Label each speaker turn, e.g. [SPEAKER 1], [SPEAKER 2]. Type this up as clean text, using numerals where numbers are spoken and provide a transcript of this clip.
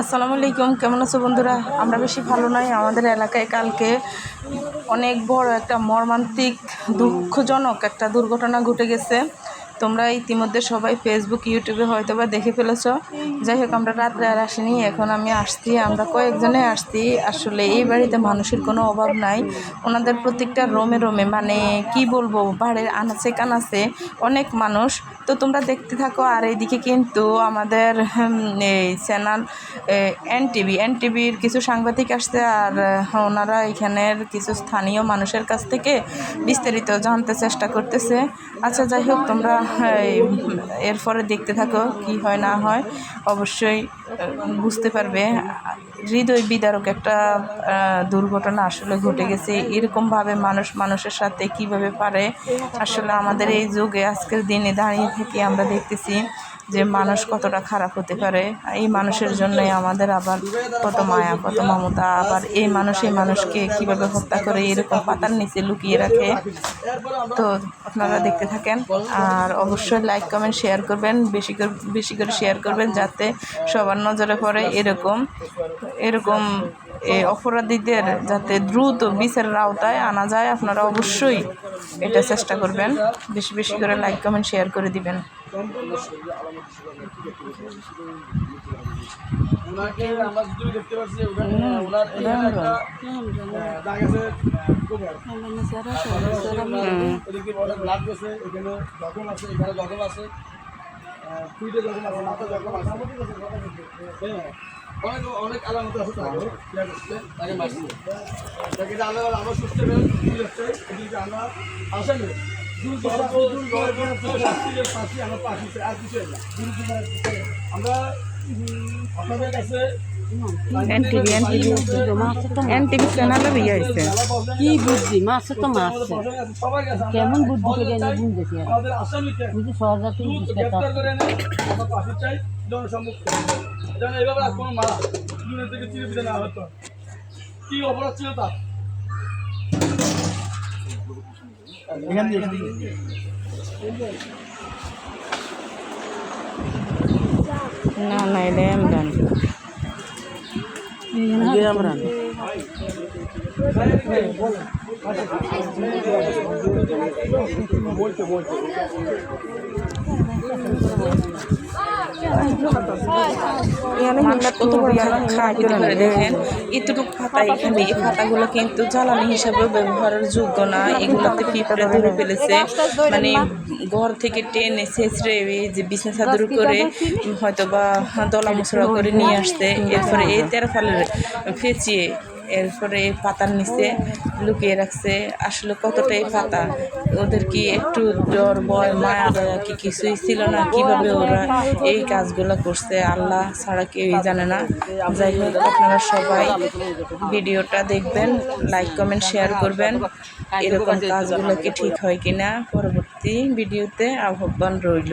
[SPEAKER 1] আসসালামু আলাইকুম, কেমন আছো বন্ধুরা? আমরা বেশি ভালো নয়। আমাদের এলাকায় কালকে অনেক বড় একটা মর্মান্তিক দুঃখজনক একটা দুর্ঘটনা ঘটে গেছে। তোমরা ইতিমধ্যে সবাই ফেসবুক ইউটিউবে হয়তো বা দেখে ফেলেছ। যাই হোক, আমরা রাত্রে আর আসিনি, এখন আমি আসছি, আমরা কয়েকজনে আসছি। আসলে এই বাড়িতে মানুষের কোনো অভাব নাই। ওনাদের প্রত্যেকটা রোমে রোমে, মানে কি বলবো, বাড়ির আনাচে কানাচে অনেক মানুষ। তো তোমরা দেখতে থাকো। আর এইদিকে কিন্তু আমাদের এই চ্যানেল এনটিভির কিছু সাংবাদিক আসছে, আর ওনারা এখানের কিছু স্থানীয় মানুষের কাছ থেকে বিস্তারিত জানতে চেষ্টা করতেছে। আচ্ছা, যাই হোক, তোমরা এরপরে দেখতে থাকো, কি হয় না হয় অবশ্যই বুঝতে পারবে। হৃদয় বিদারক একটা দুর্ঘটনা আসলে ঘটে গেছে। এরকমভাবে মানুষ মানুষের সাথে কিভাবে পারে, আসলে আমাদের এই যুগে আজকের দিনে দাঁড়িয়ে থেকে আমরা দেখতেছি যে মানুষ কতটা খারাপ হতে পারে। এই মানুষের জন্যই আমাদের আবার কত মায়া, কত মমতা। আবার এই মানুষকে কিভাবে হত্যা করে এরকম পাতার নিচে লুকিয়ে রাখে। তো আপনারা দেখতে থাকেন, আর অবশ্যই লাইক কমেন্ট শেয়ার করবেন, বেশি করে শেয়ার করবেন, যাতে সবার নজরে পড়ে এরকম অপরাধীদের যাতে দ্রুত বিচারের আওতায় আনা যায়। আপনারা অবশ্যই এটা চেষ্টা করবেন, বেশি করে লাইক কমেন্ট শেয়ার করে দিবেন।
[SPEAKER 2] ওনাকে আমরা যদি দেখতে পাচ্ছি ওনার এখানে একটা দাগ আছে, ওদিকে ব্লাড গেছে, এখানে জখম আছে, এখানে জখম আছে, পিঠে জখম আছে, মাথা জখম আছে, অনেক অনেক আলামত আছে। তাকে মারছিল, তাকে আমরা সুস্থ আমরা আসেন আমরা আপনাদের কাছে
[SPEAKER 1] এনটিভি চ্যানেলে দিয়ে হয়েছে।
[SPEAKER 3] কি বুদ্ধি মারছে তো মারছে, কেমন বুদ্ধি করে এনে বুঝতেছি বুঝি সহজাতি
[SPEAKER 2] এইভাবে কোনো মারা থেকে চিনে পিঠে না হতো। কি অপরাধ ছিল তার?
[SPEAKER 1] না এটা এমরান। দেখেন এতটুকু পাতা, এখানে এই পাতাগুলো কিন্তু জ্বালানি হিসাবে ব্যবহারের যোগ্য না। এগুলোতে পিঁপড়ে ধরে ফেলেছে, মানে ঘর থেকে টেনে ছেঁচড়ে যে বিছনা চাদর করে হয়তো বা দলা মুচড়া করে নিয়ে আসছে। এরপরে এই তেরফালের ফেঁচিয়ে এরপরে এই পাতার নিচে লুকিয়ে রাখছে। আসলে কতটা এই পাতা, ওদের কি একটু জ্বর ভয় মায়া দয়া কি কিছুই ছিল না? কিভাবে ওরা এই কাজগুলো করছে আল্লাহ ছাড়া কেউই জানে না। যাই হোক, আপনারা সবাই ভিডিওটা দেখবেন, লাইক কমেন্ট শেয়ার করবেন। এরকম কাজগুলো কি ঠিক হয় কিনা পরবর্তী ভিডিওতে আহ্বান রইল।